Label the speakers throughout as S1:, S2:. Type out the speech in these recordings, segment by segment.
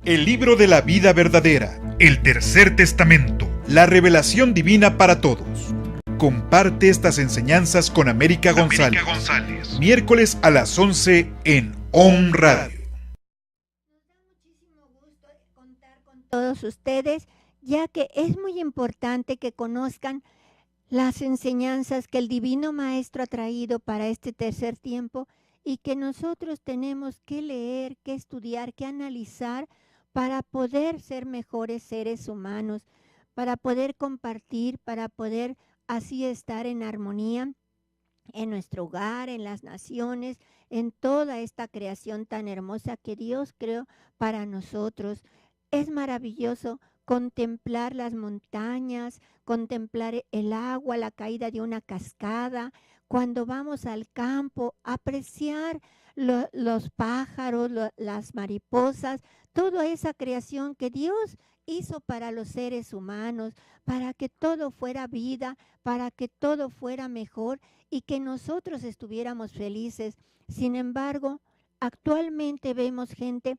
S1: El libro de la vida verdadera, el tercer testamento, la revelación divina para todos. Comparte estas enseñanzas con América González. Miércoles a las 11 en OM Radio.
S2: Nos da muchísimo gusto contar con todos ustedes, ya que es muy importante que conozcan las enseñanzas que el Divino Maestro ha traído para este tercer tiempo y que nosotros tenemos que leer, que estudiar, que analizar para poder ser mejores seres humanos, para poder compartir, para poder así estar en armonía en nuestro hogar, en las naciones, en toda esta creación tan hermosa que Dios creó para nosotros. Es maravilloso contemplar las montañas, contemplar el agua, la caída de una cascada, cuando vamos al campo, apreciar los pájaros, las mariposas, toda esa creación que Dios hizo para los seres humanos, para que todo fuera vida, para que todo fuera mejor y que nosotros estuviéramos felices. Sin embargo, actualmente vemos gente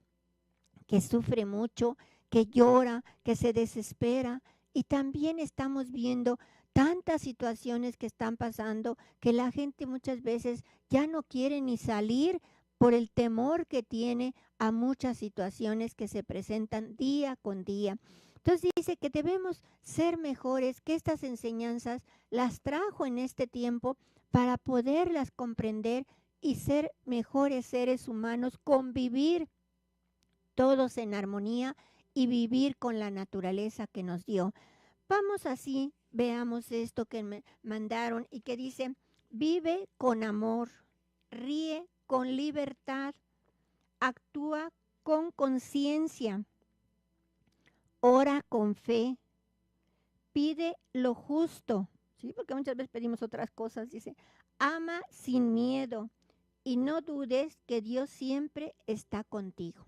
S2: que sufre mucho, que llora, que se desespera y también estamos viendo tantas situaciones que están pasando que la gente muchas veces ya no quiere ni salir por el temor que tiene a muchas situaciones que se presentan día con día. Entonces dice que debemos ser mejores, que estas enseñanzas las trajo en este tiempo para poderlas comprender y ser mejores seres humanos, convivir todos en armonía y vivir con la naturaleza que nos dio. Vamos así, veamos esto que me mandaron y que dice, vive con amor, ríe con libertad, actúa con conciencia, ora con fe, pide lo justo, ¿sí? Porque muchas veces pedimos otras cosas, dice, ama sin miedo y no dudes que Dios siempre está contigo.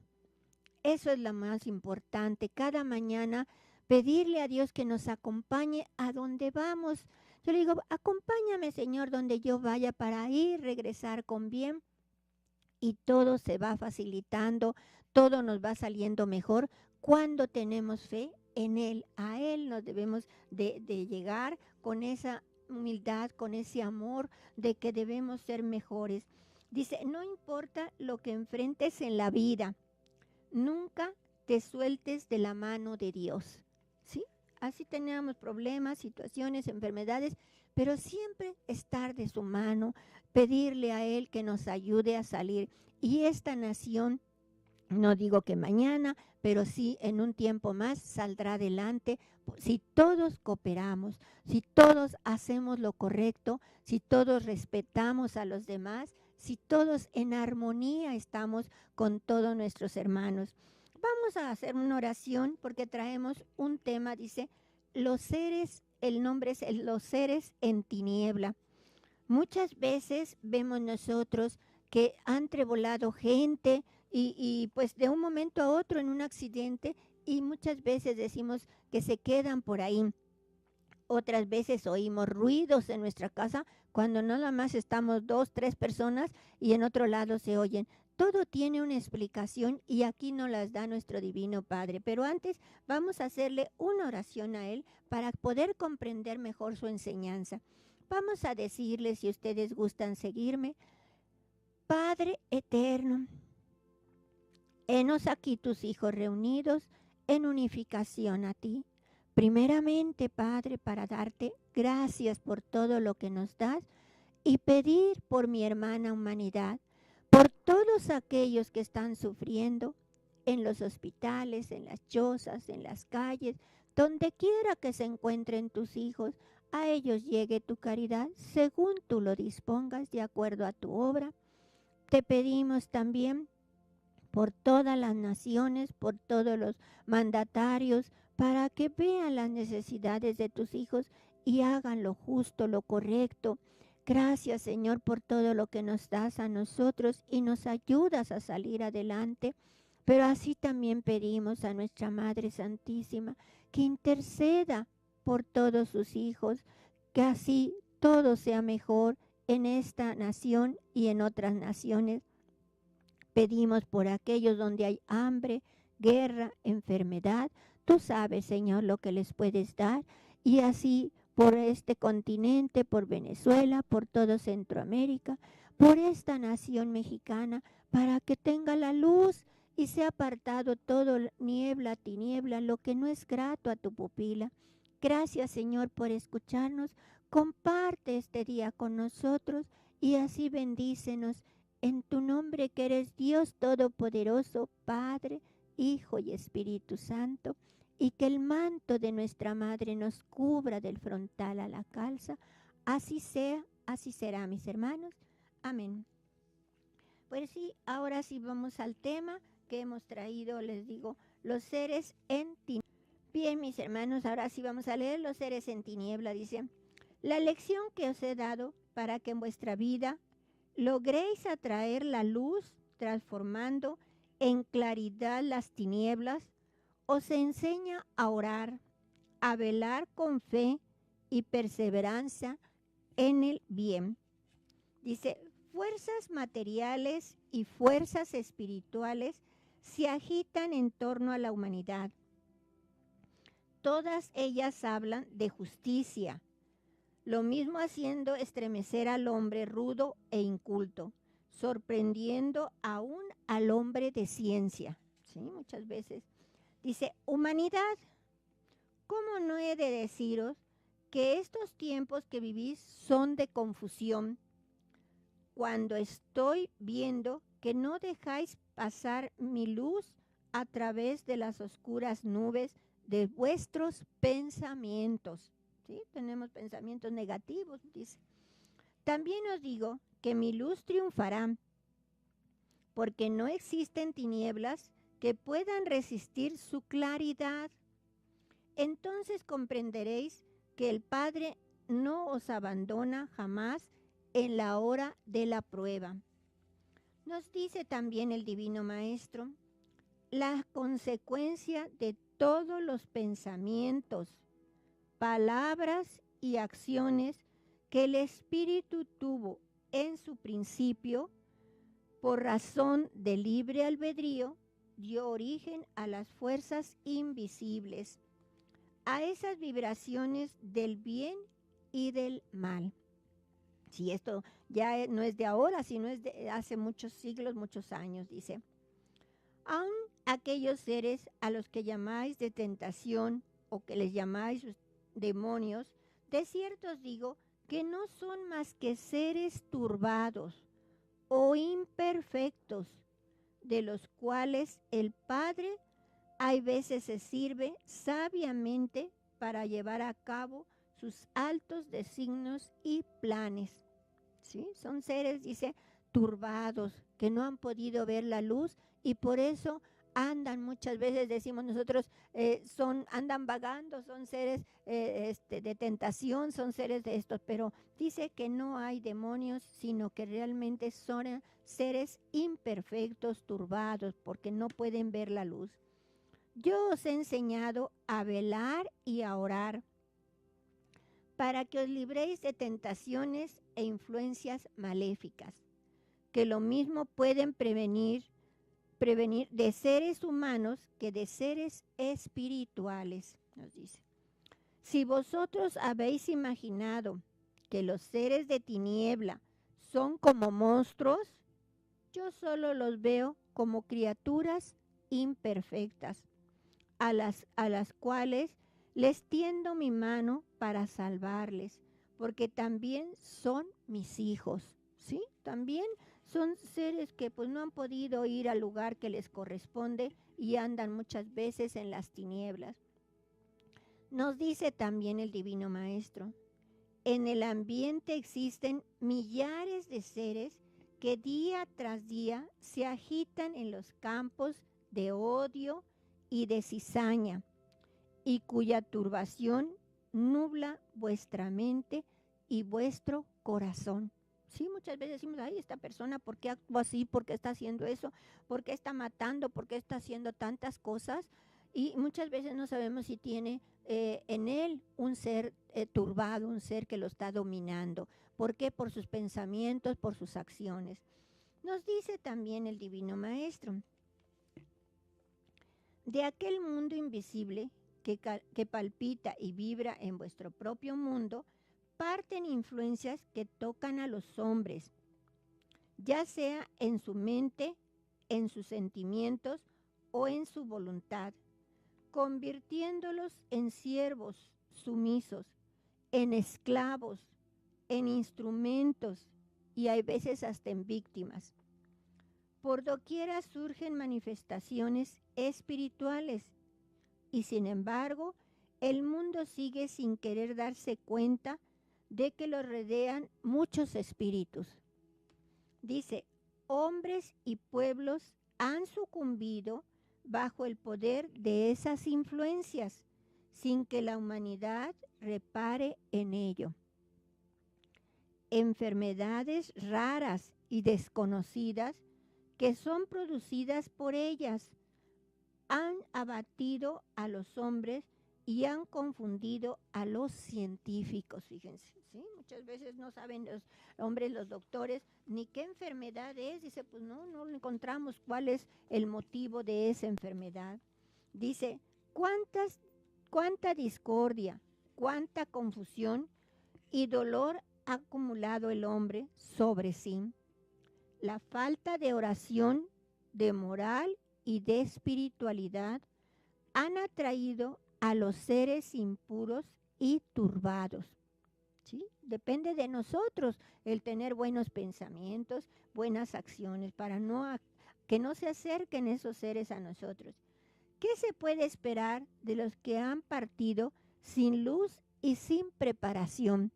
S2: Eso es lo más importante, cada mañana pedirle a Dios que nos acompañe a donde vamos. Yo le digo, acompáñame Señor donde yo vaya para ir, regresar con bien y todo se va facilitando, todo nos va saliendo mejor cuando tenemos fe en Él. A Él nos debemos de llegar con esa humildad, con ese amor de que debemos ser mejores. Dice, no importa lo que enfrentes en la vida, nunca te sueltes de la mano de Dios, ¿sí? Así tenemos problemas, situaciones, enfermedades, pero siempre estar de su mano, pedirle a Él que nos ayude a salir. Y esta nación, no digo que mañana, pero sí en un tiempo más saldrá adelante si todos cooperamos, si todos hacemos lo correcto, si todos respetamos a los demás, si todos en armonía estamos con todos nuestros hermanos. Vamos a hacer una oración porque traemos un tema, dice, los seres, el nombre es los seres en tiniebla. Muchas veces vemos nosotros que han trebolado gente y pues de un momento a otro en un accidente y muchas veces decimos que se quedan por ahí. Otras veces oímos ruidos en nuestra casa cuando nada más estamos 2, 3 personas y en otro lado se oyen. Todo tiene una explicación y aquí nos las da nuestro Divino Padre. Pero antes vamos a hacerle una oración a Él para poder comprender mejor su enseñanza. Vamos a decirle, si ustedes gustan seguirme, Padre eterno, henos aquí tus hijos reunidos en unificación a ti. Primeramente, Padre, para darte gracias por todo lo que nos das y pedir por mi hermana humanidad, por todos aquellos que están sufriendo en los hospitales, en las chozas, en las calles, donde quiera que se encuentren tus hijos, a ellos llegue tu caridad según tú lo dispongas de acuerdo a tu obra. Te pedimos también por todas las naciones, por todos los mandatarios, para que vean las necesidades de tus hijos y hagan lo justo, lo correcto. Gracias, Señor, por todo lo que nos das a nosotros y nos ayudas a salir adelante. Pero así también pedimos a nuestra Madre Santísima que interceda por todos sus hijos, que así todo sea mejor en esta nación y en otras naciones. Pedimos por aquellos donde hay hambre, guerra, enfermedad. Tú sabes, Señor, lo que les puedes dar. Y así por este continente, por Venezuela, por todo Centroamérica, por esta nación mexicana, para que tenga la luz y sea apartado todo niebla, tiniebla, lo que no es grato a tu pupila. Gracias, Señor, por escucharnos. Comparte este día con nosotros y así bendícenos en tu nombre, que eres Dios Todopoderoso, Padre, Hijo y Espíritu Santo, y que el manto de nuestra Madre nos cubra del frontal a la calza. Así sea, así será, mis hermanos. Amén. Pues sí, ahora sí vamos al tema que hemos traído, les digo, los seres en tiniebla. Bien, mis hermanos, ahora sí vamos a leer los seres en tiniebla. Dice, la lección que os he dado para que en vuestra vida logréis atraer la luz, transformando en claridad las tinieblas, os enseña a orar, a velar con fe y perseverancia en el bien. Dice, fuerzas materiales y fuerzas espirituales se agitan en torno a la humanidad. Todas ellas hablan de justicia, lo mismo haciendo estremecer al hombre rudo e inculto, sorprendiendo aún al hombre de ciencia. ¿Sí? Muchas veces. Dice, humanidad, ¿cómo no he de deciros que estos tiempos que vivís son de confusión, cuando estoy viendo que no dejáis pasar mi luz a través de las oscuras nubes de vuestros pensamientos? ¿Sí? Tenemos pensamientos negativos, dice. También os digo que mi luz triunfará, porque no existen tinieblas que puedan resistir su claridad. Entonces comprenderéis que el Padre no os abandona jamás en la hora de la prueba. Nos dice también el Divino Maestro, la consecuencia de todos los pensamientos, palabras y acciones que el Espíritu tuvo en su principio, por razón de libre albedrío, dio origen a las fuerzas invisibles, a esas vibraciones del bien y del mal. Si esto ya no es de ahora, sino es de hace muchos siglos, muchos años, dice. Aun aquellos seres a los que llamáis de tentación o que les llamáis demonios, de cierto os digo que no son más que seres turbados o imperfectos, de los cuales el Padre hay veces se sirve sabiamente para llevar a cabo sus altos designios y planes. ¿Sí? Son seres, dice, turbados, que no han podido ver la luz y por eso andan, muchas veces decimos nosotros, andan vagando, son seres de tentación, son seres de estos, pero dice que no hay demonios, sino que realmente son seres imperfectos, turbados, porque no pueden ver la luz. Yo os he enseñado a velar y a orar, para que os libréis de tentaciones e influencias maléficas, que lo mismo pueden prevenir de seres humanos que de seres espirituales, nos dice. Si vosotros habéis imaginado que los seres de tiniebla son como monstruos, yo solo los veo como criaturas imperfectas, a las cuales les tiendo mi mano para salvarles, porque también son mis hijos, ¿sí? También son seres que pues no han podido ir al lugar que les corresponde y andan muchas veces en las tinieblas. Nos dice también el Divino Maestro, en el ambiente existen millares de seres que día tras día se agitan en los campos de odio y de cizaña, y cuya turbación nubla vuestra mente y vuestro corazón. Sí, muchas veces decimos, ay, esta persona, ¿por qué actúa así? ¿Por qué está haciendo eso? ¿Por qué está matando? ¿Por qué está haciendo tantas cosas? Y muchas veces no sabemos si tiene en él un ser turbado, un ser que lo está dominando. ¿Por qué? Por sus pensamientos, por sus acciones. Nos dice también el Divino Maestro, De aquel mundo invisible que palpita y vibra en vuestro propio mundo, parten influencias que tocan a los hombres, ya sea en su mente, en sus sentimientos o en su voluntad, convirtiéndolos en siervos sumisos, en esclavos, en instrumentos y hay veces hasta en víctimas. Por doquiera surgen manifestaciones espirituales y sin embargo el mundo sigue sin querer darse cuenta de que lo rodean muchos espíritus. Dice, hombres y pueblos han sucumbido bajo el poder de esas influencias sin que la humanidad repare en ello. Enfermedades raras y desconocidas que son producidas por ellas han abatido a los hombres y han confundido a los científicos, fíjense, ¿sí? Muchas veces no saben los hombres, los doctores, ni qué enfermedad es. Dice, pues no encontramos cuál es el motivo de esa enfermedad. Dice, cuánta discordia, cuánta confusión y dolor ha acumulado el hombre sobre sí. La falta de oración, de moral y de espiritualidad han atraído a los seres impuros y turbados. ¿Sí? Depende de nosotros el tener buenos pensamientos, buenas acciones, para que no se acerquen esos seres a nosotros. ¿Qué se puede esperar de los que han partido sin luz y sin preparación?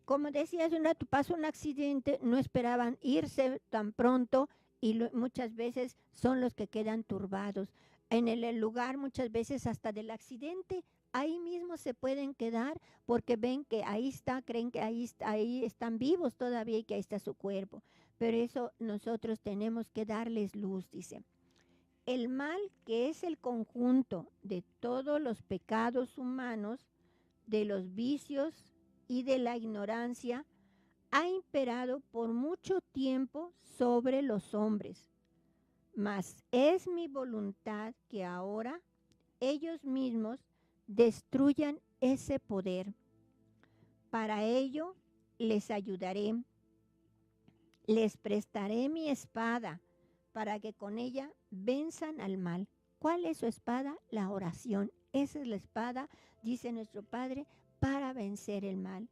S2: Como decía hace un rato, pasa un accidente, no esperaban irse tan pronto y muchas veces son los que quedan turbados. En el lugar muchas veces hasta del accidente, ahí mismo se pueden quedar porque ven que ahí está, creen que ahí están vivos todavía y que ahí está su cuerpo. Pero eso nosotros tenemos que darles luz, dice. El mal, que es el conjunto de todos los pecados humanos, de los vicios y de la ignorancia, ha imperado por mucho tiempo sobre los hombres. Mas es mi voluntad que ahora ellos mismos destruyan ese poder. Para ello les ayudaré, les prestaré mi espada para que con ella venzan al mal. ¿Cuál es su espada? La oración. Esa es la espada, dice nuestro Padre, para vencer el mal.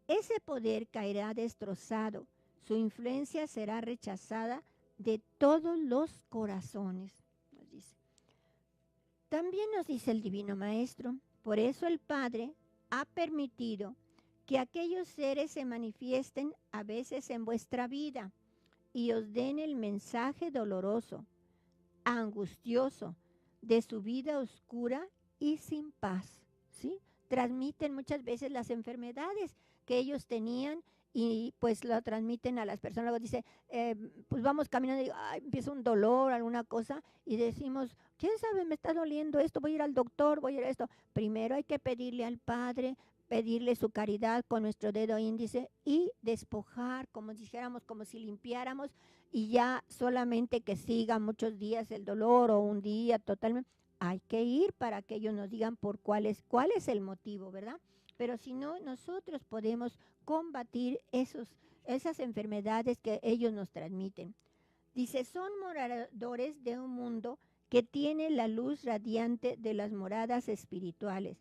S2: Ese poder caerá destrozado, su influencia será rechazada de todos los corazones, nos dice. También nos dice el Divino Maestro, por eso el Padre ha permitido que aquellos seres se manifiesten a veces en vuestra vida y os den el mensaje doloroso, angustioso, de su vida oscura y sin paz, ¿sí? Transmiten muchas veces las enfermedades que ellos tenían y pues lo transmiten a las personas. Luego dice, pues vamos caminando y empieza un dolor, alguna cosa, y decimos, ¿quién sabe? Me está doliendo esto, voy a ir al doctor, voy a ir a esto. Primero hay que pedirle al Padre, pedirle su caridad con nuestro dedo índice y despojar, como dijéramos, como si limpiáramos y ya solamente que siga muchos días el dolor o un día totalmente. Hay que ir para que ellos nos digan cuál es el motivo, ¿verdad? Pero si no, nosotros podemos combatir esas enfermedades que ellos nos transmiten. Dice, son moradores de un mundo que tiene la luz radiante de las moradas espirituales,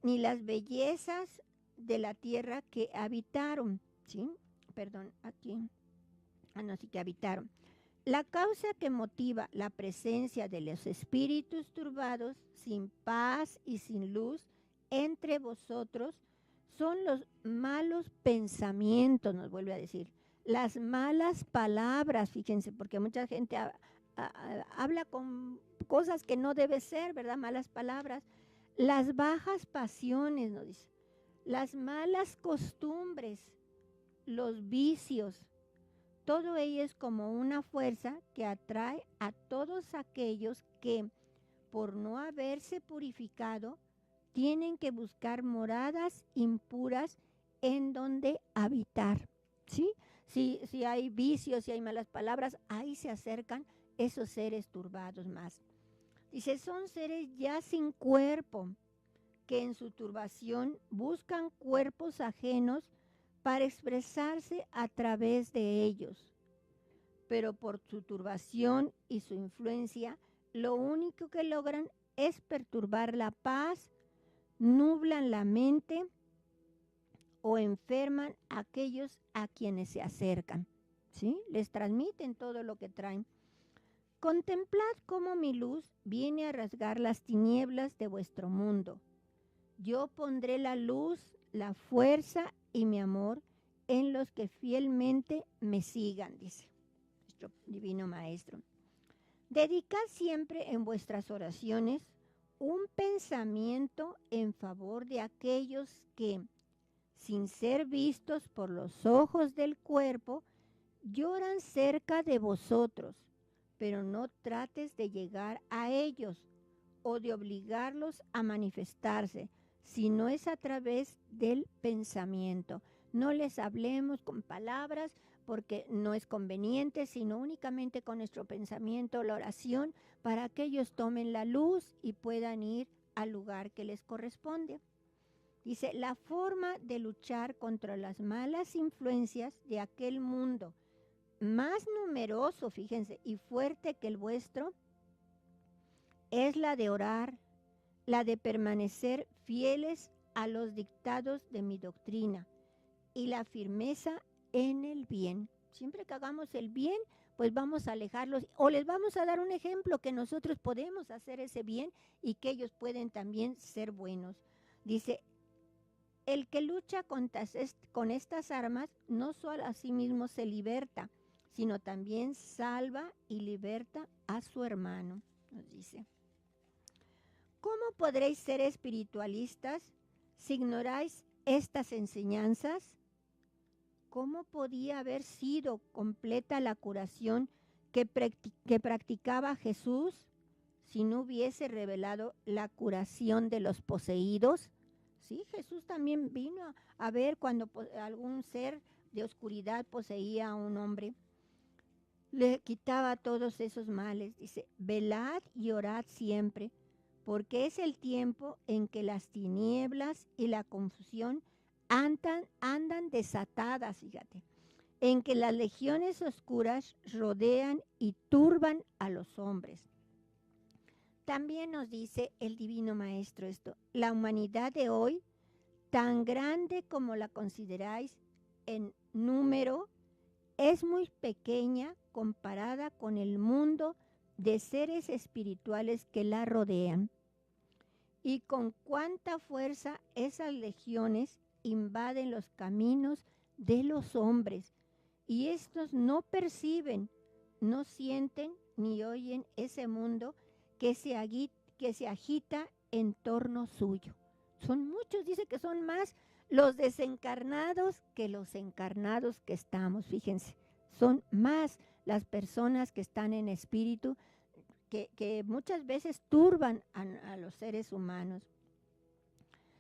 S2: ni las bellezas de la tierra que habitaron, ¿sí? Perdón, aquí. Sí que habitaron. La causa que motiva la presencia de los espíritus turbados, sin paz y sin luz entre vosotros, son los malos pensamientos, nos vuelve a decir, las malas palabras, fíjense, porque mucha gente habla con cosas que no debe ser, ¿verdad? Malas palabras. Las bajas pasiones, nos dice, las malas costumbres, los vicios, todo ello es como una fuerza que atrae a todos aquellos que, por no haberse purificado, tienen que buscar moradas impuras en donde habitar, ¿sí? Si hay vicios, si hay malas palabras, ahí se acercan esos seres turbados más. Dice, son seres ya sin cuerpo, que en su turbación buscan cuerpos ajenos para expresarse a través de ellos. Pero por su turbación y su influencia, lo único que logran es perturbar la paz, nublan la mente o enferman a aquellos a quienes se acercan. ¿Sí? Les transmiten todo lo que traen. Contemplad cómo mi luz viene a rasgar las tinieblas de vuestro mundo. Yo pondré la luz, la fuerza y mi amor en los que fielmente me sigan, dice nuestro divino maestro. Dedicad siempre en vuestras oraciones un pensamiento en favor de aquellos que, sin ser vistos por los ojos del cuerpo, lloran cerca de vosotros, pero no trates de llegar a ellos o de obligarlos a manifestarse, sino es a través del pensamiento. No les hablemos con palabras porque no es conveniente, sino únicamente con nuestro pensamiento, la oración, para que ellos tomen la luz y puedan ir al lugar que les corresponde. Dice, la forma de luchar contra las malas influencias de aquel mundo más numeroso, fíjense, y fuerte que el vuestro, es la de orar, la de permanecer fieles a los dictados de mi doctrina y la firmeza en el bien. Siempre que hagamos el bien, pues vamos a alejarlos o les vamos a dar un ejemplo que nosotros podemos hacer ese bien y que ellos pueden también ser buenos. Dice, el que lucha con estas armas no solo a sí mismo se liberta, sino también salva y liberta a su hermano, nos dice. ¿Cómo podréis ser espiritualistas si ignoráis estas enseñanzas? ¿Cómo podía haber sido completa la curación que practicaba Jesús si no hubiese revelado la curación de los poseídos? Sí, Jesús también vino a ver cuando algún ser de oscuridad poseía a un hombre. Le quitaba todos esos males. Dice, velad y orad siempre, porque es el tiempo en que las tinieblas y la confusión andan desatadas, fíjate, en que las legiones oscuras rodean y turban a los hombres. También nos dice el Divino Maestro esto, la humanidad de hoy, tan grande como la consideráis en número, es muy pequeña comparada con el mundo de seres espirituales que la rodean. Y con cuánta fuerza esas legiones invaden los caminos de los hombres, y estos no perciben, no sienten ni oyen ese mundo que se agita en torno suyo. Son muchos, dice que son más los desencarnados que los encarnados que estamos, fíjense, son más las personas que están en espíritu que muchas veces turban a los seres humanos.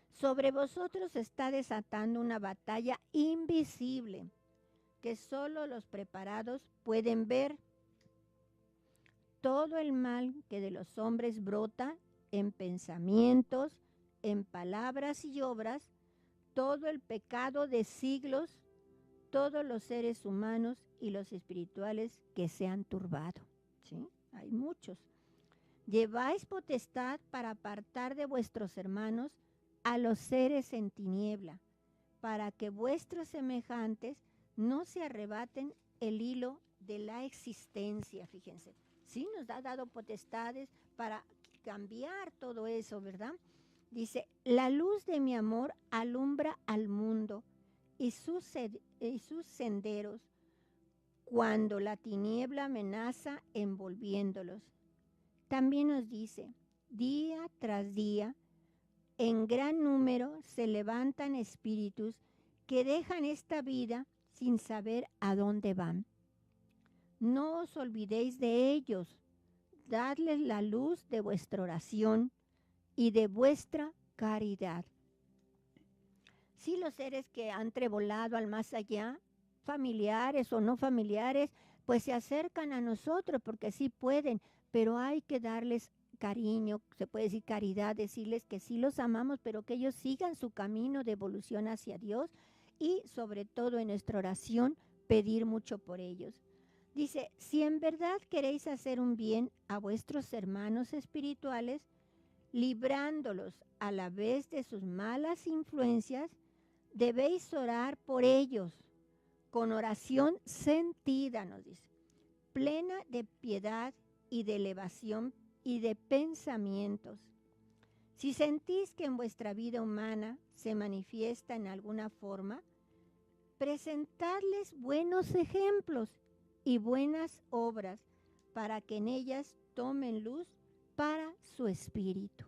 S2: Sobre vosotros está desatando una batalla invisible que solo los preparados pueden ver. Todo el mal que de los hombres brota en pensamientos, en palabras y obras, todo el pecado de siglos, todos los seres humanos y los espirituales que se han turbado. ¿Sí? Hay muchos. Lleváis potestad para apartar de vuestros hermanos a los seres en tiniebla, para que vuestros semejantes no se arrebaten el hilo de la existencia, fíjense. Sí, nos ha dado potestades para cambiar todo eso, ¿verdad? Dice, la luz de mi amor alumbra al mundo y sus senderos cuando la tiniebla amenaza envolviéndolos. También nos dice, día tras día, en gran número se levantan espíritus que dejan esta vida sin saber a dónde van. No os olvidéis de ellos, dadles la luz de vuestra oración y de vuestra caridad. Sí, los seres que han trebolado al más allá, familiares o no familiares, pues se acercan a nosotros porque sí pueden, pero hay que darles cariño, se puede decir caridad, decirles que sí los amamos, pero que ellos sigan su camino de evolución hacia Dios y sobre todo en nuestra oración pedir mucho por ellos. Dice, si en verdad queréis hacer un bien a vuestros hermanos espirituales, librándolos a la vez de sus malas influencias, debéis orar por ellos con oración sentida, nos dice, plena de piedad y de elevación y de pensamientos. Si sentís que en vuestra vida humana se manifiesta en alguna forma, presentadles buenos ejemplos y buenas obras para que en ellas tomen luz para su espíritu.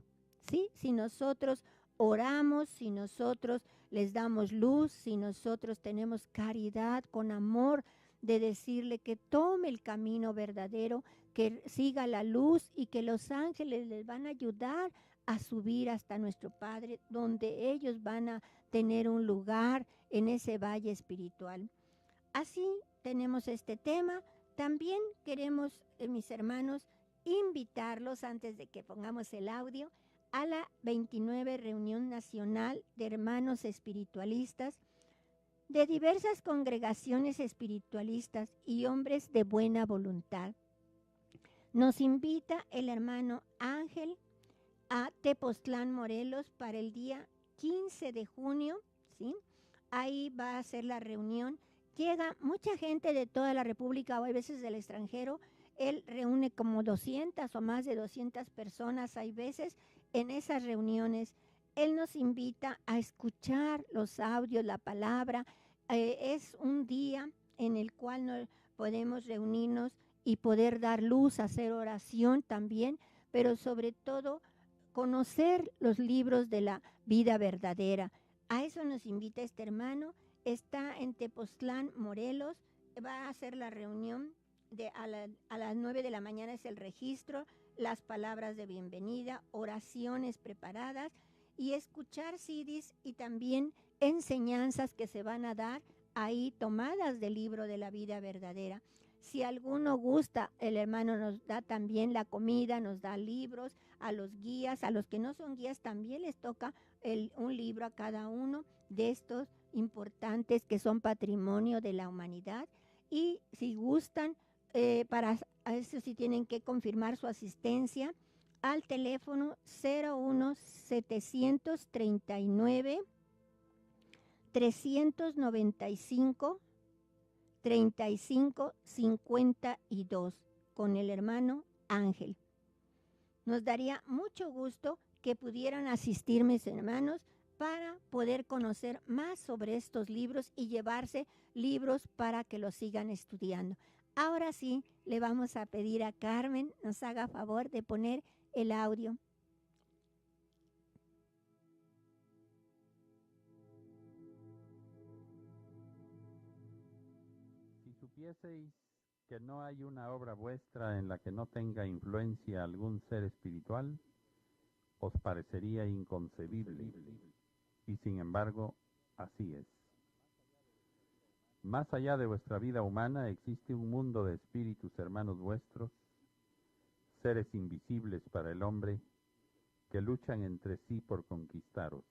S2: ¿Sí? Si nosotros oramos, si nosotros les damos luz, si nosotros tenemos caridad con amor de decirle que tome el camino verdadero, que siga la luz y que los ángeles les van a ayudar a subir hasta nuestro Padre, donde ellos van a tener un lugar en ese valle espiritual. Así tenemos este tema. También queremos, mis hermanos, invitarlos antes de que pongamos el audio a la 29 Reunión Nacional de Hermanos Espiritualistas de diversas congregaciones espiritualistas y hombres de buena voluntad. Nos invita el hermano Ángel a Tepoztlán, Morelos, para el día 15 de junio, ¿sí? Ahí va a ser la reunión. Llega mucha gente de toda la República o a veces del extranjero. Él reúne como 200 o más de 200 personas, hay veces, en esas reuniones. Él nos invita a escuchar los audios, la palabra. Es un día en el cual nos podemos reunirnos y poder dar luz, hacer oración también, pero sobre todo conocer los libros de la vida verdadera. A eso nos invita este hermano. Está en Tepoztlán, Morelos. Va a hacer la reunión a las 9 de la mañana, es el registro, las palabras de bienvenida, oraciones preparadas y escuchar CDs y también enseñanzas que se van a dar ahí tomadas del libro de la vida verdadera. Si alguno gusta, el hermano nos da también la comida, nos da libros a los guías, a los que no son guías también les toca un libro a cada uno de estos importantes que son patrimonio de la humanidad. Y si gustan, para eso sí tienen que confirmar su asistencia al teléfono 01739 395 3552 con el hermano Ángel. Nos daría mucho gusto que pudieran asistir, mis hermanos, para poder conocer más sobre estos libros y llevarse libros para que los sigan estudiando. Ahora sí, le vamos a pedir a Carmen nos haga favor de poner el audio.
S3: Si supieseis que no hay una obra vuestra en la que no tenga influencia algún ser espiritual, os parecería inconcebible, y sin embargo, así es. Más allá de vuestra vida humana existe un mundo de espíritus hermanos vuestros, seres invisibles para el hombre, que luchan entre sí por conquistaros.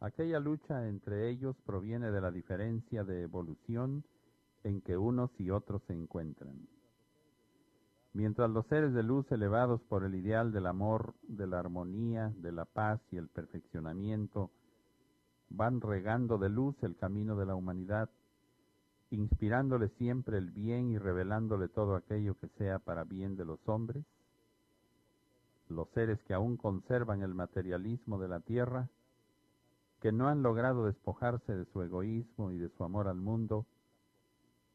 S3: Aquella lucha entre ellos proviene de la diferencia de evolución en que unos y otros se encuentran. Mientras los seres de luz elevados por el ideal del amor, de la armonía, de la paz y el perfeccionamiento, van regando de luz el camino de la humanidad, inspirándole siempre el bien y revelándole todo aquello que sea para bien de los hombres, los seres que aún conservan el materialismo de la tierra, que no han logrado despojarse de su egoísmo y de su amor al mundo,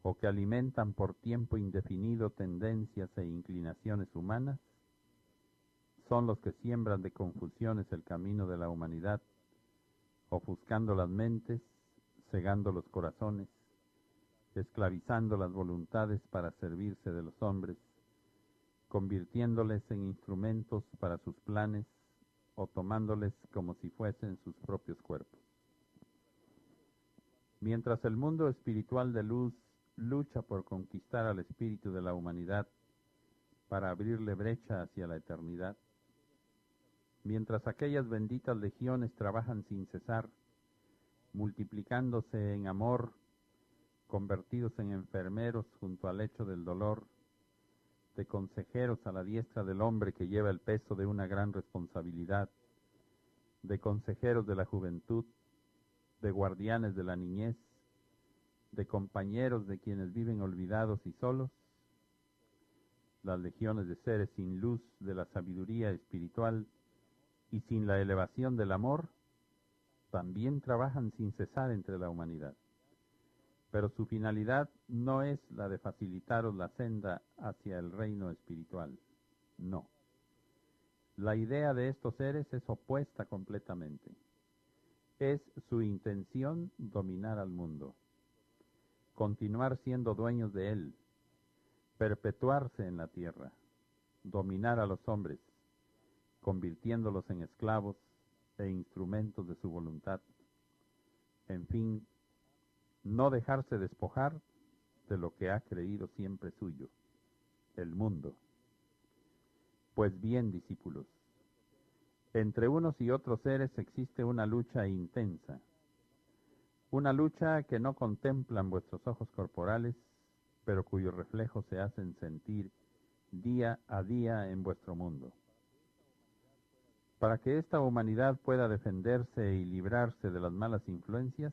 S3: o que alimentan por tiempo indefinido tendencias e inclinaciones humanas, son los que siembran de confusiones el camino de la humanidad, ofuscando las mentes, cegando los corazones, esclavizando las voluntades para servirse de los hombres, convirtiéndoles en instrumentos para sus planes o tomándoles como si fuesen sus propios cuerpos. Mientras el mundo espiritual de luz lucha por conquistar al espíritu de la humanidad para abrirle brecha hacia la eternidad, mientras aquellas benditas legiones trabajan sin cesar, multiplicándose en amor, convertidos en enfermeros junto al lecho del dolor, de consejeros a la diestra del hombre que lleva el peso de una gran responsabilidad, de consejeros de la juventud, de guardianes de la niñez, de compañeros de quienes viven olvidados y solos, las legiones de seres sin luz de la sabiduría espiritual y sin la elevación del amor, también trabajan sin cesar entre la humanidad. Pero su finalidad no es la de facilitaros la senda hacia el reino espiritual. No. La idea de estos seres es opuesta completamente. Es su intención dominar al mundo, continuar siendo dueños de él, perpetuarse en la tierra, dominar a los hombres, convirtiéndolos en esclavos e instrumentos de su voluntad. En fin, no dejarse despojar de lo que ha creído siempre suyo, el mundo. Pues bien, discípulos, entre unos y otros seres existe una lucha intensa, una lucha que no contemplan vuestros ojos corporales, pero cuyos reflejos se hacen sentir día a día en vuestro mundo. Para que esta humanidad pueda defenderse y librarse de las malas influencias,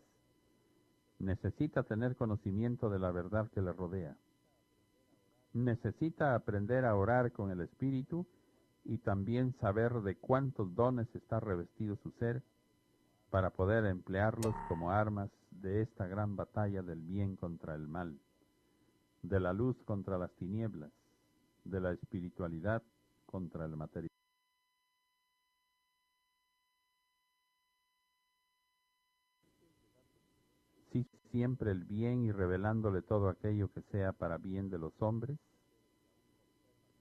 S3: necesita tener conocimiento de la verdad que le rodea. Necesita aprender a orar con el Espíritu y también saber de cuántos dones está revestido su ser para poder emplearlos como armas de esta gran batalla del bien contra el mal, de la luz contra las tinieblas, de la espiritualidad contra el material. Sí, siempre el bien y revelándole todo aquello que sea para bien de los hombres,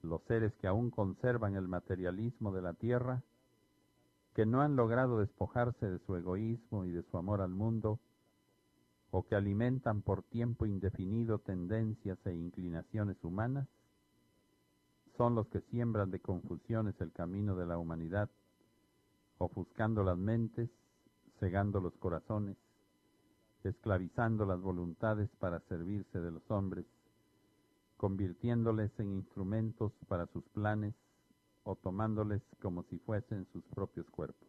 S3: los seres que aún conservan el materialismo de la tierra, que no han logrado despojarse de su egoísmo y de su amor al mundo, o que alimentan por tiempo indefinido tendencias e inclinaciones humanas, son los que siembran de confusiones el camino de la humanidad, ofuscando las mentes, cegando los corazones, esclavizando las voluntades para servirse de los hombres, convirtiéndoles en instrumentos para sus planes o tomándoles como si fuesen sus propios cuerpos.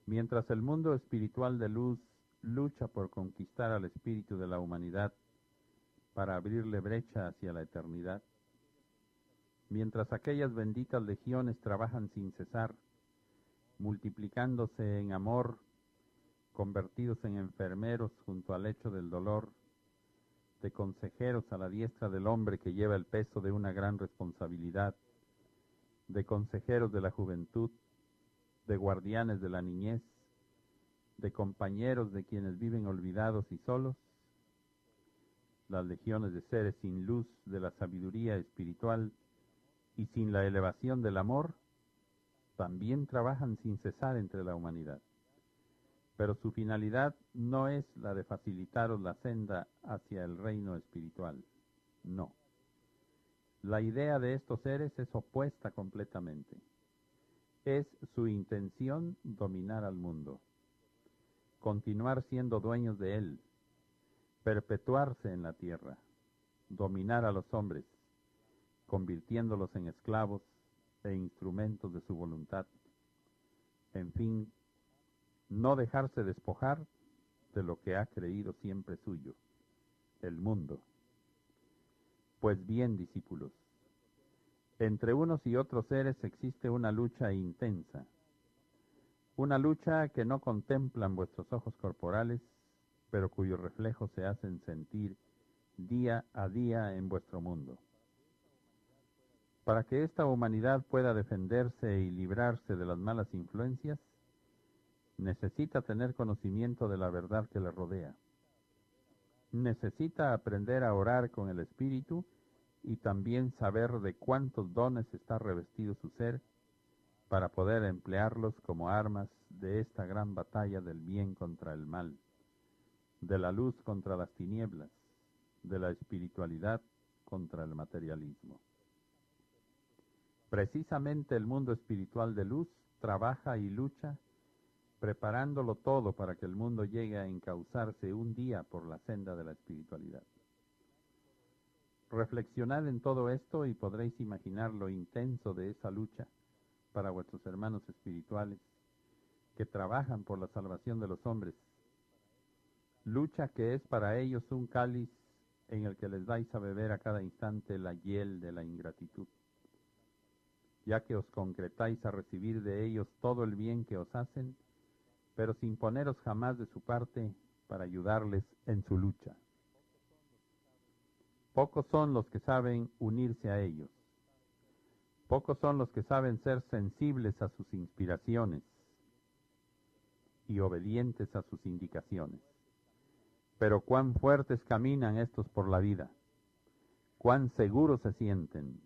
S3: Mientras el mundo espiritual de luz lucha por conquistar al espíritu de la humanidad para abrirle brecha hacia la eternidad, mientras aquellas benditas legiones trabajan sin cesar, multiplicándose en amor, convertidos en enfermeros junto al lecho del dolor, de consejeros a la diestra del hombre que lleva el peso de una gran responsabilidad, de consejeros de la juventud, de guardianes de la niñez, de compañeros de quienes viven olvidados y solos, las legiones de seres sin luz de la sabiduría espiritual y sin la elevación del amor, también trabajan sin cesar entre la humanidad. Pero su finalidad no es la de facilitaros la senda hacia el reino espiritual. No. La idea de estos seres es opuesta completamente. Es su intención dominar al mundo, continuar siendo dueños de él, perpetuarse en la tierra, dominar a los hombres, convirtiéndolos en esclavos e instrumentos de su voluntad. En fin, no dejarse despojar de lo que ha creído siempre suyo, el mundo. Pues bien, discípulos, entre unos y otros seres existe una lucha intensa, una lucha que no contemplan vuestros ojos corporales, pero cuyos reflejos se hacen sentir día a día en vuestro mundo. Para que esta humanidad pueda defenderse y librarse de las malas influencias, necesita tener conocimiento de la verdad que le rodea. Necesita aprender a orar con el Espíritu y también saber de cuántos dones está revestido su ser para poder emplearlos como armas de esta gran batalla del bien contra el mal, de la luz contra las tinieblas, de la espiritualidad contra el materialismo. Precisamente el mundo espiritual de luz trabaja y lucha, preparándolo todo para que el mundo llegue a encauzarse un día por la senda de la espiritualidad. Reflexionad en todo esto y podréis imaginar lo intenso de esa lucha para vuestros hermanos espirituales que trabajan por la salvación de los hombres. Lucha que es para ellos un cáliz en el que les dais a beber a cada instante la hiel de la ingratitud, ya que os concretáis a recibir de ellos todo el bien que os hacen, pero sin poneros jamás de su parte para ayudarles en su lucha. Pocos son los que saben unirse a ellos. Pocos son los que saben ser sensibles a sus inspiraciones y obedientes a sus indicaciones. Pero cuán fuertes caminan estos por la vida, cuán seguros se sienten,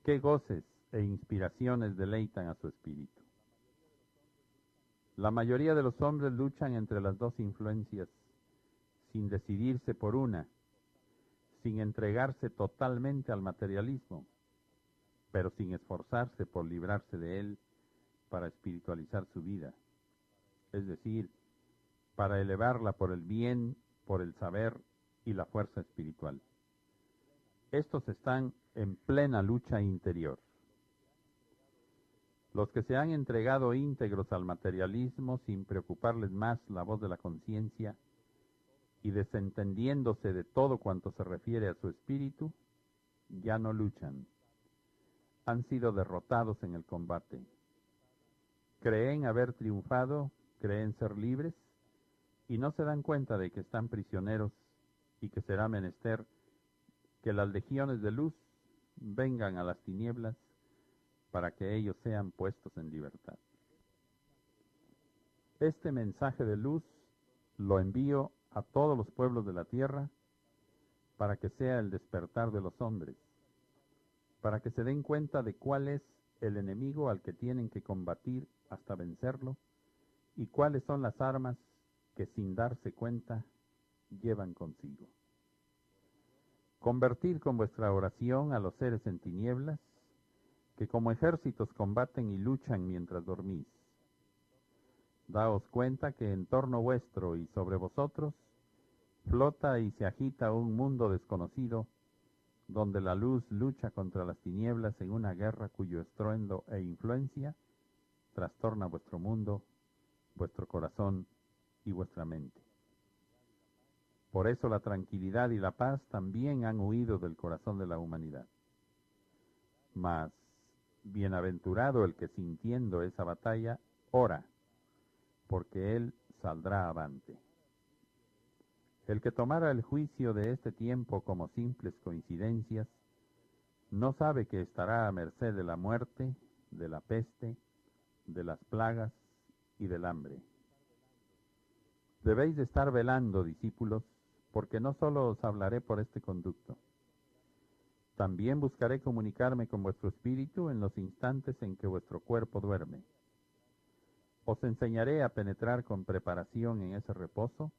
S3: qué goces e inspiraciones deleitan a su espíritu. La mayoría de los hombres luchan entre las dos influencias, sin decidirse por una, sin entregarse totalmente al materialismo, pero sin esforzarse por librarse de él para espiritualizar su vida, es decir, para elevarla por el bien, por el saber y la fuerza espiritual. Estos están en plena lucha interior. Los que se han entregado íntegros al materialismo sin preocuparles más la voz de la conciencia y desentendiéndose de todo cuanto se refiere a su espíritu, ya no luchan. Han sido derrotados en el combate. Creen haber triunfado, creen ser libres, y no se dan cuenta de que están prisioneros y que será menester que las legiones de luz vengan a las tinieblas para que ellos sean puestos en libertad. Este mensaje de luz lo envío a todos los pueblos de la tierra para que sea el despertar de los hombres, para que se den cuenta de cuál es el enemigo al que tienen que combatir hasta vencerlo y cuáles son las armas que sin darse cuenta llevan consigo. Convertir con vuestra oración a los seres en tinieblas, que como ejércitos combaten y luchan mientras dormís. Daos cuenta que en torno vuestro y sobre vosotros flota y se agita un mundo desconocido, donde la luz lucha contra las tinieblas en una guerra cuyo estruendo e influencia trastorna vuestro mundo, vuestro corazón y vuestra mente. Por eso la tranquilidad y la paz también han huido del corazón de la humanidad. Mas, bienaventurado el que sintiendo esa batalla, ora, porque él saldrá avante. El que tomara el juicio de este tiempo como simples coincidencias, no sabe que estará a merced de la muerte, de la peste, de las plagas y del hambre. Debéis de estar velando, discípulos, porque no solo os hablaré por este conducto. También buscaré comunicarme con vuestro espíritu en los instantes en que vuestro cuerpo duerme. Os enseñaré a penetrar con preparación en ese reposo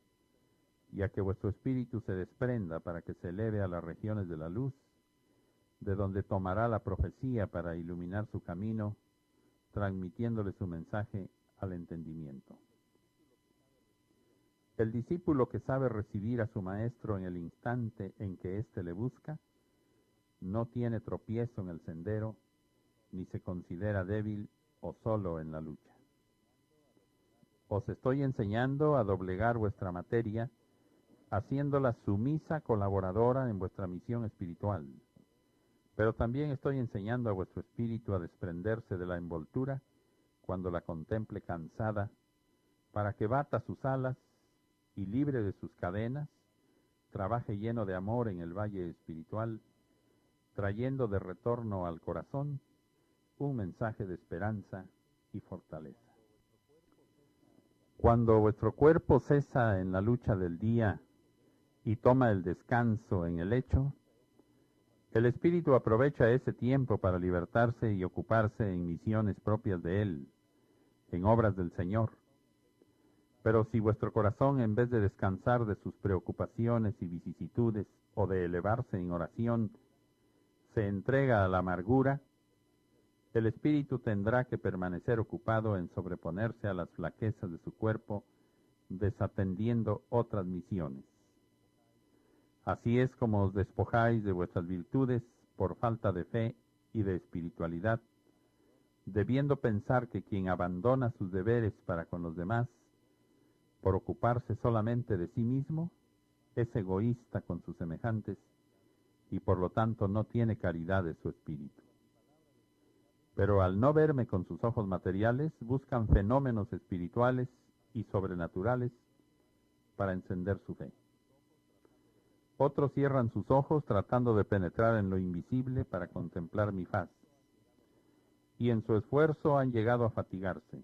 S3: y a que vuestro espíritu se desprenda para que se eleve a las regiones de la luz, de donde tomará la profecía para iluminar su camino, transmitiéndole su mensaje al entendimiento. El discípulo que sabe recibir a su maestro en el instante en que éste le busca, no tiene tropiezo en el sendero, ni se considera débil o solo en la lucha. Os estoy enseñando a doblegar vuestra materia, haciéndola sumisa colaboradora en vuestra misión espiritual. Pero también estoy enseñando a vuestro espíritu a desprenderse de la envoltura cuando la contemple cansada, para que bata sus alas y libre de sus cadenas, trabaje lleno de amor en el valle espiritual, trayendo de retorno al corazón un mensaje de esperanza y fortaleza. Cuando vuestro cuerpo cesa en la lucha del día y toma el descanso en el lecho, el espíritu aprovecha ese tiempo para libertarse y ocuparse en misiones propias de él, en obras del Señor. Pero si vuestro corazón, en vez de descansar de sus preocupaciones y vicisitudes, o de elevarse en oración, se entrega a la amargura, el espíritu tendrá que permanecer ocupado en sobreponerse a las flaquezas de su cuerpo, desatendiendo otras misiones. Así es como os despojáis de vuestras virtudes por falta de fe y de espiritualidad, debiendo pensar que quien abandona sus deberes para con los demás, por ocuparse solamente de sí mismo, es egoísta con sus semejantes y por lo tanto no tiene caridad de su espíritu. Pero al no verme con sus ojos materiales, buscan fenómenos espirituales y sobrenaturales para encender su fe. Otros cierran sus ojos tratando de penetrar en lo invisible para contemplar mi faz, y en su esfuerzo han llegado a fatigarse.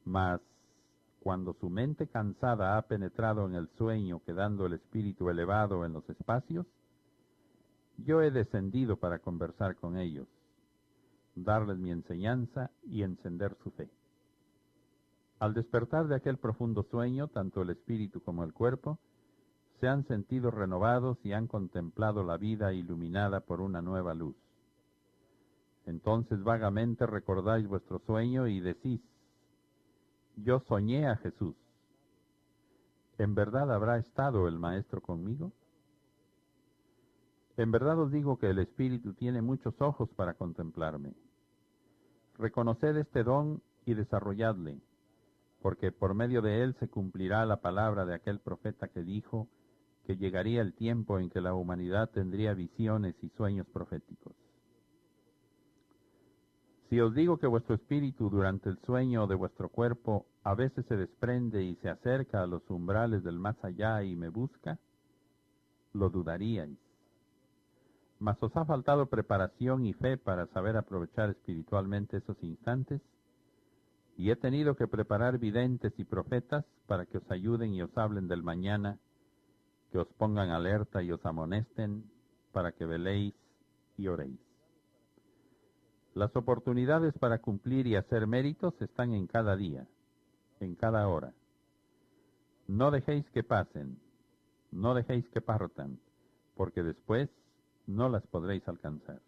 S3: Mas, cuando su mente cansada ha penetrado en el sueño, quedando el espíritu elevado en los espacios, yo he descendido para conversar con ellos, darles mi enseñanza y encender su fe. Al despertar de aquel profundo sueño, tanto el espíritu como el cuerpo se han sentido renovados y han contemplado la vida iluminada por una nueva luz. Entonces vagamente recordáis vuestro sueño y decís: yo soñé a Jesús. ¿En verdad habrá estado el Maestro conmigo? En verdad os digo que el Espíritu tiene muchos ojos para contemplarme. Reconoced este don y desarrolladle, porque por medio de él se cumplirá la palabra de aquel profeta que dijo que llegaría el tiempo en que la humanidad tendría visiones y sueños proféticos. Si os digo que vuestro espíritu durante el sueño de vuestro cuerpo a veces se desprende y se acerca a los umbrales del más allá y me busca, lo dudaríais. Mas os ha faltado preparación y fe para saber aprovechar espiritualmente esos instantes, y he tenido que preparar videntes y profetas para que os ayuden y os hablen del mañana, que os pongan alerta y os amonesten, para que veléis y oréis. Las oportunidades para cumplir y hacer méritos están en cada día, en cada hora. No dejéis que pasen, no dejéis que partan, porque después no las podréis alcanzar.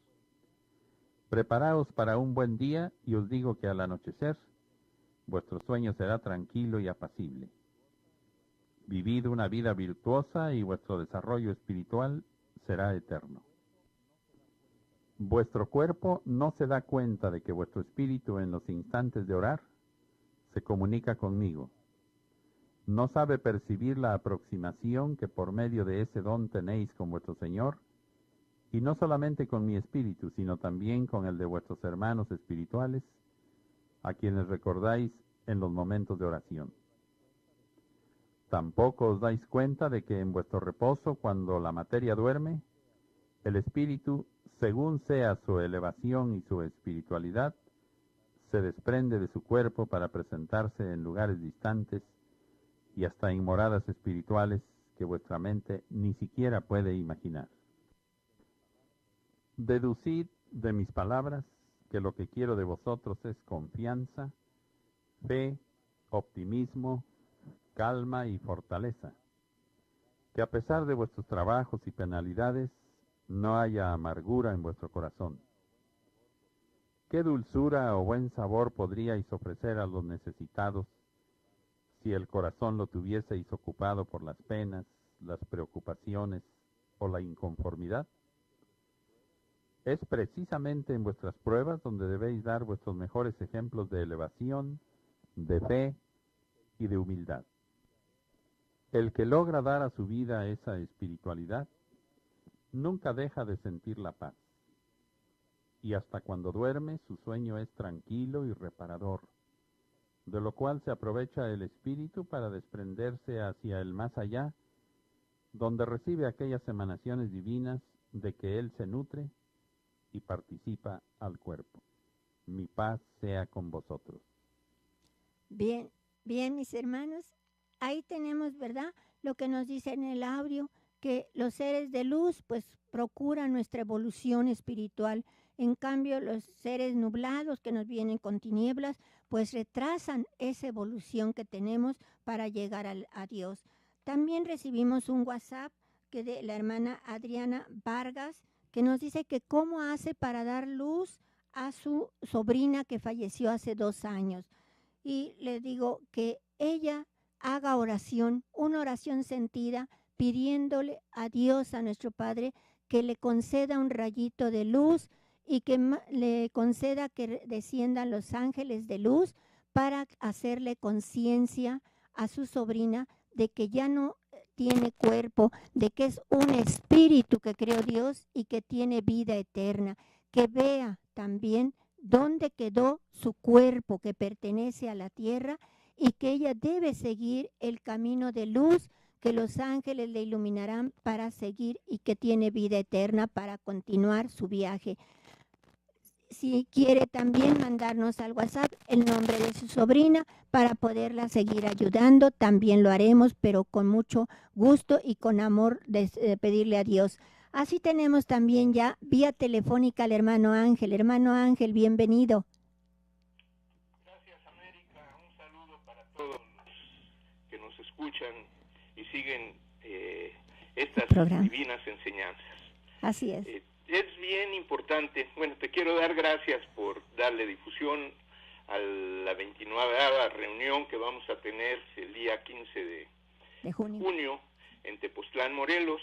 S3: Preparaos para un buen día, y os digo que al anochecer vuestro sueño será tranquilo y apacible. Vivid una vida virtuosa y vuestro desarrollo espiritual será eterno. Vuestro cuerpo no se da cuenta de que vuestro espíritu en los instantes de orar se comunica conmigo. No sabe percibir la aproximación que por medio de ese don tenéis con vuestro Señor, y no solamente con mi espíritu, sino también con el de vuestros hermanos espirituales, a quienes recordáis en los momentos de oración. Tampoco os dais cuenta de que en vuestro reposo, cuando la materia duerme, el espíritu, según sea su elevación y su espiritualidad, se desprende de su cuerpo para presentarse en lugares distantes y hasta en moradas espirituales que vuestra mente ni siquiera puede imaginar. Deducid de mis palabras que lo que quiero de vosotros es confianza, fe, optimismo, calma y fortaleza, que a pesar de vuestros trabajos y penalidades, no haya amargura en vuestro corazón. ¿Qué dulzura o buen sabor podríais ofrecer a los necesitados si el corazón lo tuvieseis ocupado por las penas, las preocupaciones o la inconformidad? Es precisamente en vuestras pruebas donde debéis dar vuestros mejores ejemplos de elevación, de fe y de humildad. El que logra dar a su vida esa espiritualidad, nunca deja de sentir la paz. Y hasta cuando duerme, su sueño es tranquilo y reparador, de lo cual se aprovecha el espíritu para desprenderse hacia el más allá, donde recibe aquellas emanaciones divinas de que él se nutre y participa al cuerpo. Mi paz sea con vosotros.
S2: Bien, bien, mis hermanos, ahí tenemos, ¿verdad?, lo que nos dice en el audio, que los seres de luz pues procuran nuestra evolución espiritual. En cambio, los seres nublados que nos vienen con tinieblas, pues retrasan esa evolución que tenemos para llegar a Dios. También recibimos un WhatsApp que de la hermana Adriana Vargas, que nos dice que cómo hace para dar luz a su sobrina que falleció hace 2 años. Y le digo que ella haga oración, una oración sentida, pidiéndole a Dios, a nuestro Padre, que le conceda un rayito de luz y que le conceda que desciendan los ángeles de luz para hacerle conciencia a su sobrina de que ya no tiene cuerpo, de que es un espíritu que creó Dios y que tiene vida eterna, que vea también dónde quedó su cuerpo que pertenece a la tierra y que ella debe seguir el camino de luz que los ángeles le iluminarán para seguir y que tiene vida eterna para continuar su viaje. Si quiere también mandarnos al WhatsApp el nombre de su sobrina para poderla seguir ayudando, también lo haremos, pero con mucho gusto y con amor de pedirle a Dios. Así tenemos también ya vía telefónica al hermano Ángel. Hermano Ángel, bienvenido.
S4: Gracias, América. Un saludo para todos los que nos escuchan y siguen estas divinas enseñanzas.
S2: Así es.
S4: Es bien importante. Bueno, te quiero dar gracias por darle difusión a la 29ª reunión que vamos a tener el día 15 de junio en Tepoztlán, Morelos,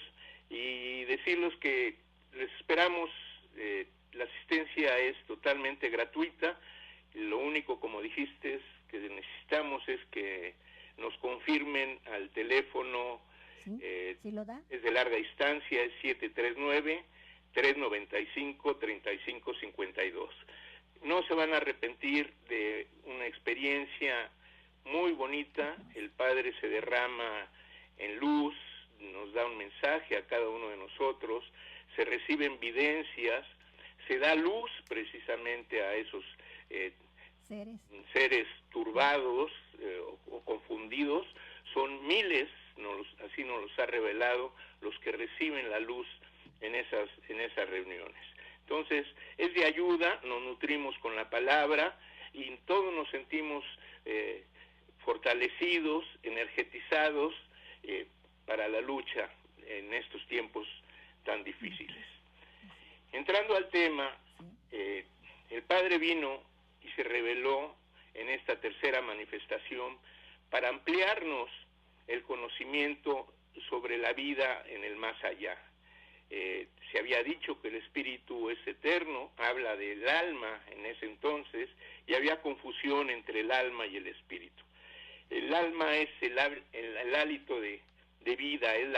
S4: y decirles que les esperamos. La asistencia es totalmente gratuita. Lo único, como dijiste, que necesitamos es que nos confirmen al teléfono.
S2: ¿Sí lo da?
S4: Es de larga distancia, es 739-395-3552. No se van a arrepentir de una experiencia muy bonita. El Padre se derrama en luz, nos da un mensaje a cada uno de nosotros, se reciben evidencias, se da luz precisamente a esos seres turbados o confundidos. Son miles, así nos los ha revelado, los que reciben la luz en esas reuniones. Entonces, es de ayuda, nos nutrimos con la palabra y todos nos sentimos fortalecidos, energetizados para la lucha en estos tiempos tan difíciles. Entrando al tema, el Padre vino y se reveló en esta tercera manifestación para ampliarnos el conocimiento sobre la vida en el más allá. Se había dicho que el espíritu es eterno, habla del alma en ese entonces, y había confusión entre el alma y el espíritu. El alma es el hálito de vida, es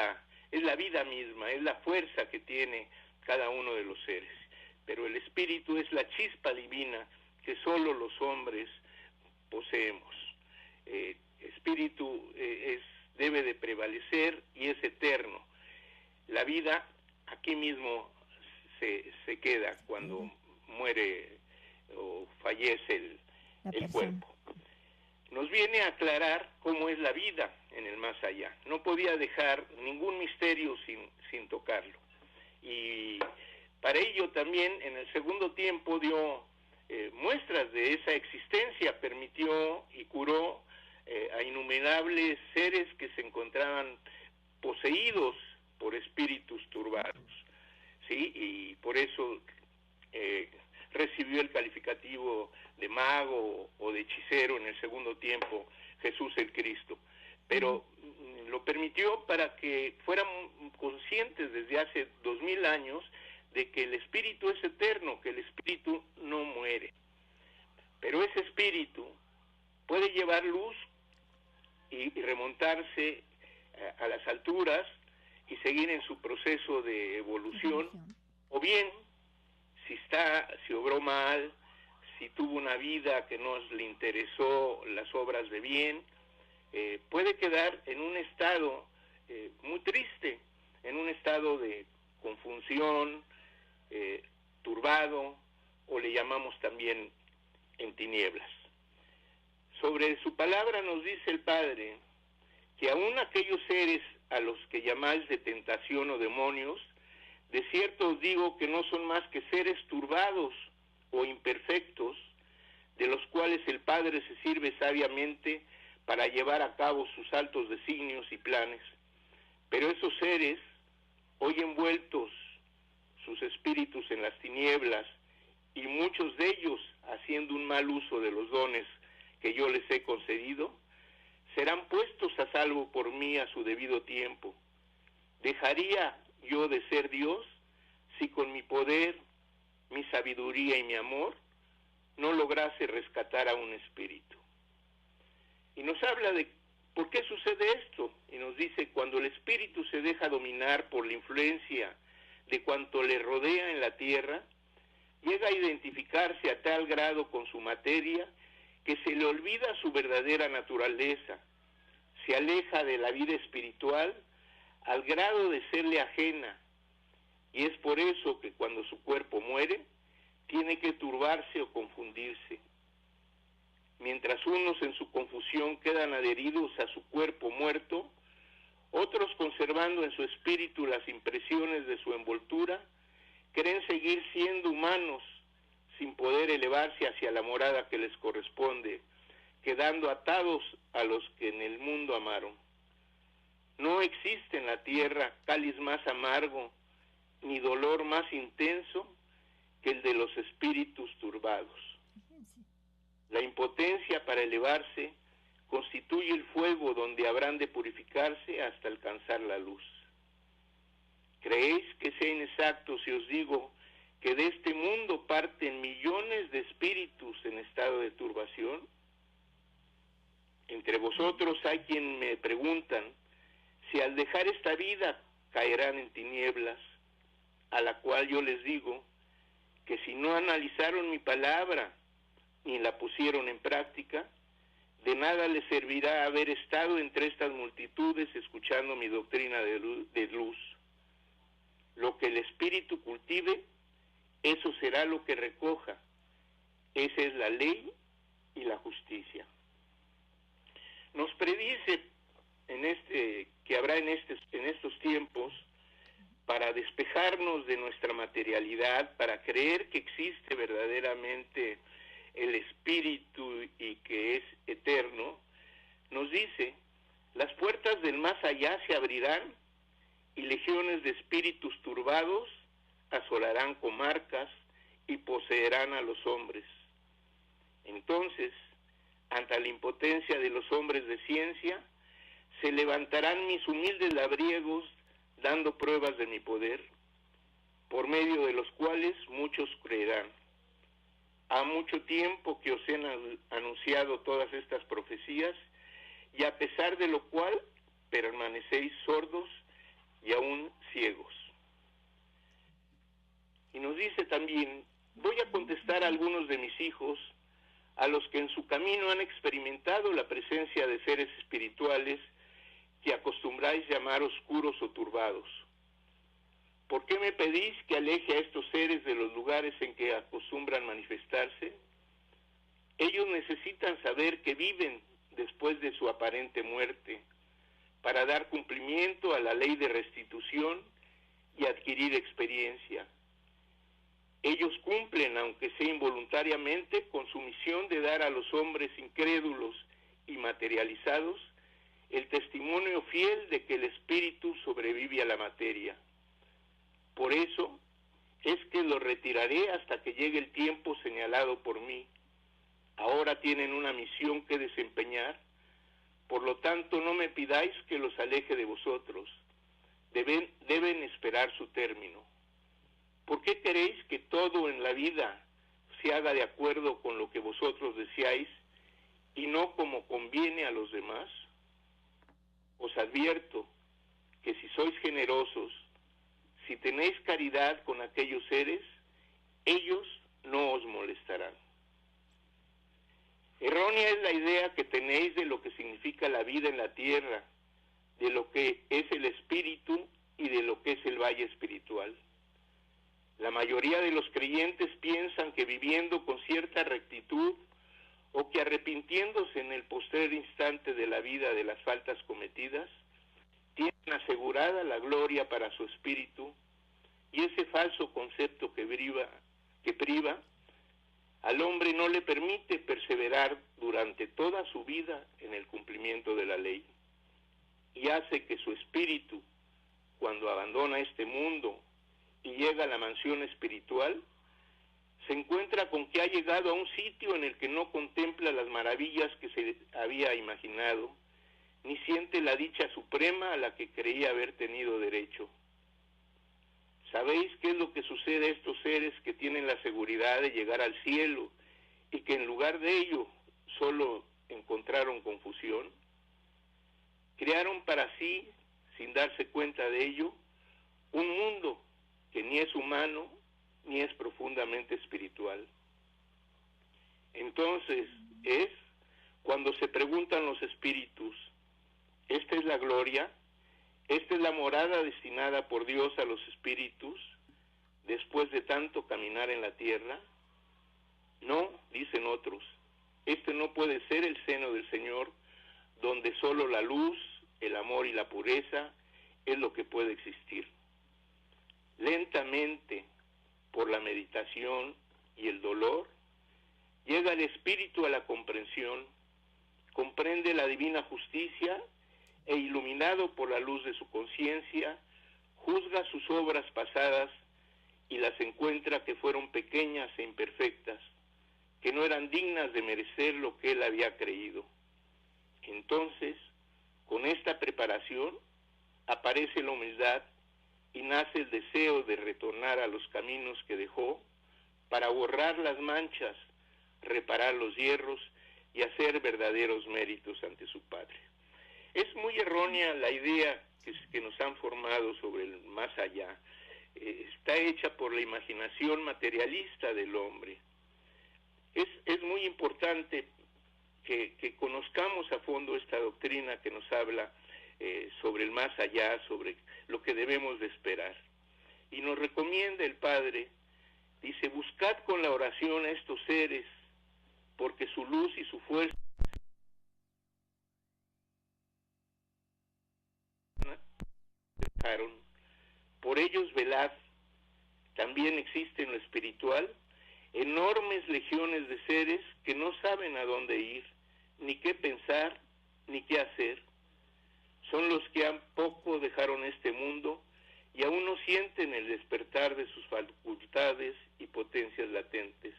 S4: la vida misma, es la fuerza que tiene cada uno de los seres. Pero el espíritu es la chispa divina que solo los hombres poseemos. Espíritu debe de prevalecer y es eterno. La vida aquí mismo se queda cuando muere o fallece el cuerpo. Nos viene a aclarar cómo es la vida en el más allá. No podía dejar ningún misterio sin tocarlo. Y para ello también en el segundo tiempo dio muestras de esa existencia, permitió y curó a innumerables seres que se encontraban poseídos por espíritus turbados, ¿sí? Y por eso recibió el calificativo de mago o de hechicero en el segundo tiempo Jesús el Cristo. Pero lo permitió para que fueran conscientes desde hace 2000 años de que el espíritu es eterno, que el espíritu no muere. Pero ese espíritu puede llevar luz y remontarse a las alturas y seguir en su proceso de evolución, o bien, si obró mal, si tuvo una vida que no le interesó las obras de bien, puede quedar en un estado muy triste, en un estado de confusión, turbado, o le llamamos también en tinieblas. Sobre su palabra nos dice el Padre que aún aquellos seres a los que llamáis de tentación o demonios, de cierto os digo que no son más que seres turbados o imperfectos, de los cuales el Padre se sirve sabiamente para llevar a cabo sus altos designios y planes. Pero esos seres, hoy envueltos sus espíritus en las tinieblas, y muchos de ellos haciendo un mal uso de los dones que yo les he concedido, serán puestos a salvo por mí a su debido tiempo. ¿Dejaría yo de ser Dios si con mi poder, mi sabiduría y mi amor no lograse rescatar a un espíritu? Y nos habla de por qué sucede esto, y nos dice: cuando el espíritu se deja dominar por la influencia de cuanto le rodea en la tierra, llega a identificarse a tal grado con su materia que se le olvida su verdadera naturaleza, se aleja de la vida espiritual al grado de serle ajena, y es por eso que cuando su cuerpo muere, tiene que turbarse o confundirse. Mientras unos en su confusión quedan adheridos a su cuerpo muerto, otros, conservando en su espíritu las impresiones de su envoltura, creen seguir siendo humanos sin poder elevarse hacia la morada que les corresponde, quedando atados a los que en el mundo amaron. No existe en la tierra cáliz más amargo ni dolor más intenso que el de los espíritus turbados. La impotencia para elevarse constituye el fuego donde habrán de purificarse hasta alcanzar la luz. ¿Creéis que sea inexacto si os digo que de este mundo parten millones de espíritus en estado de turbación? Entre vosotros hay quien me preguntan si al dejar esta vida caerán en tinieblas, a la cual yo les digo que si no analizaron mi palabra ni la pusieron en práctica, de nada les servirá haber estado entre estas multitudes escuchando mi doctrina de luz. Lo que el espíritu cultive, eso será lo que recoja. Esa es la ley y la justicia. Nos predice que habrá en estos tiempos, para despejarnos de nuestra materialidad, para creer que existe verdaderamente el espíritu y que es eterno, nos dice: las puertas del más allá se abrirán y legiones de espíritus turbados asolarán comarcas y poseerán a los hombres. Entonces, ante la impotencia de los hombres de ciencia, se levantarán mis humildes labriegos dando pruebas de mi poder, por medio de los cuales muchos creerán. Ha mucho tiempo que os he anunciado todas estas profecías, y a pesar de lo cual permanecéis sordos y aún ciegos. Y nos dice también: voy a contestar a algunos de mis hijos, a los que en su camino han experimentado la presencia de seres espirituales que acostumbráis llamar oscuros o turbados. ¿Por qué me pedís que aleje a estos seres de los lugares en que acostumbran manifestarse? Ellos necesitan saber que viven después de su aparente muerte, para dar cumplimiento a la ley de restitución y adquirir experiencia. Ellos cumplen, aunque sea involuntariamente, con su misión de dar a los hombres incrédulos y materializados el testimonio fiel de que el espíritu sobrevive a la materia. Por eso es que los retiraré hasta que llegue el tiempo señalado por mí. Ahora tienen una misión que desempeñar, por lo tanto no me pidáis que los aleje de vosotros. Deben esperar su término. ¿Por qué queréis que todo en la vida se haga de acuerdo con lo que vosotros deseáis y no como conviene a los demás? Os advierto que si sois generosos, si tenéis caridad con aquellos seres, ellos no os molestarán. Errónea es la idea que tenéis de lo que significa la vida en la tierra, de lo que es el espíritu y de lo que es el valle espiritual. La mayoría de los creyentes piensan que viviendo con cierta rectitud o que arrepintiéndose en el postrer instante de la vida de las faltas cometidas, tienen asegurada la gloria para su espíritu, y ese falso concepto que priva al hombre no le permite perseverar durante toda su vida en el cumplimiento de la ley, y hace que su espíritu, cuando abandona este mundo y llega a la mansión espiritual, se encuentra con que ha llegado a un sitio en el que no contempla las maravillas que se había imaginado, ni siente la dicha suprema a la que creía haber tenido derecho. ¿Sabéis qué es lo que sucede a estos seres que tienen la seguridad de llegar al cielo y que en lugar de ello solo encontraron confusión? Crearon para sí, sin darse cuenta de ello, un mundo que ni es humano ni es profundamente espiritual. Entonces es cuando se preguntan los espíritus, ¿esta es la gloria? ¿Esta es la morada destinada por Dios a los espíritus después de tanto caminar en la tierra? No, dicen otros, este no puede ser el seno del Señor, donde solo la luz, el amor y la pureza es lo que puede existir. Lentamente, por la meditación y el dolor, llega el espíritu a la comprensión, comprende la divina justicia e iluminado por la luz de su conciencia, juzga sus obras pasadas y las encuentra que fueron pequeñas e imperfectas, que no eran dignas de merecer lo que él había creído. Entonces, con esta preparación, aparece la humildad y nace el deseo de retornar a los caminos que dejó para borrar las manchas, reparar los hierros y hacer verdaderos méritos ante su Padre. Es muy errónea la idea que nos han formado sobre el más allá. Está hecha por la imaginación materialista del hombre. Es muy importante que conozcamos a fondo esta doctrina que nos habla sobre el más allá, sobre lo que debemos de esperar. Y nos recomienda el Padre, dice, buscad con la oración a estos seres, porque su luz y su fuerza dejaron. Por ellos velad. También existe en lo espiritual enormes legiones de seres que no saben a dónde ir, ni qué pensar, ni qué hacer. Son los que han poco dejaron este mundo y aún no sienten el despertar de sus facultades y potencias latentes.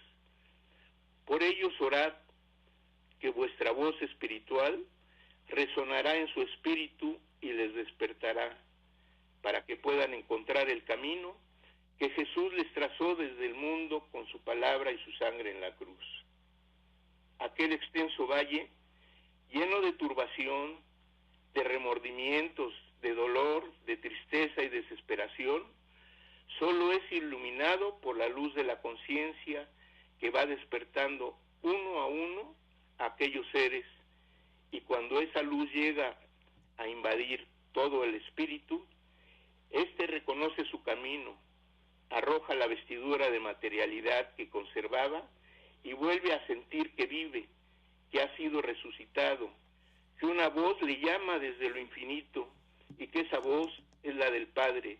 S4: Por ellos orad, que vuestra voz espiritual resonará en su espíritu y les despertará, para que puedan encontrar el camino que Jesús les trazó desde el mundo con su palabra y su sangre en la cruz. Aquel extenso valle, lleno de turbación, de remordimientos, de dolor, de tristeza y desesperación, solo es iluminado por la luz de la conciencia que va despertando uno a uno a aquellos seres, y cuando esa luz llega a invadir todo el espíritu, éste reconoce su camino, arroja la vestidura de materialidad que conservaba y vuelve a sentir que vive, que ha sido resucitado, que una voz le llama desde lo infinito y que esa voz es la del Padre,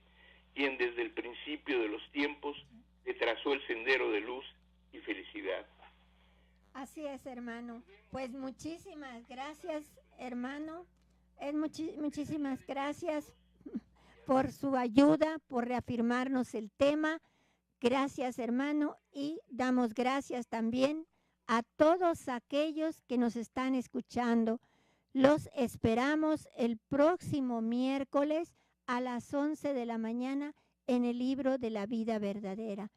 S4: quien desde el principio de los tiempos le trazó el sendero de luz y felicidad.
S2: Así es, hermano. Pues muchísimas gracias, hermano. Muchísimas gracias por su ayuda, por reafirmarnos el tema. Gracias, hermano, y damos gracias también a todos aquellos que nos están escuchando. Los esperamos el próximo miércoles a las 11 de la mañana en el libro de la vida verdadera.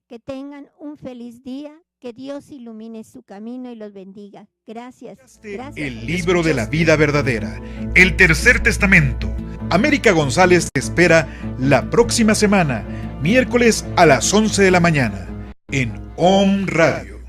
S2: Que tengan un feliz día, que Dios ilumine su camino y los bendiga. Gracias.
S1: El libro de la vida verdadera, el Tercer Testamento. América González te espera la próxima semana, miércoles a las 11 de la mañana, en Om Radio.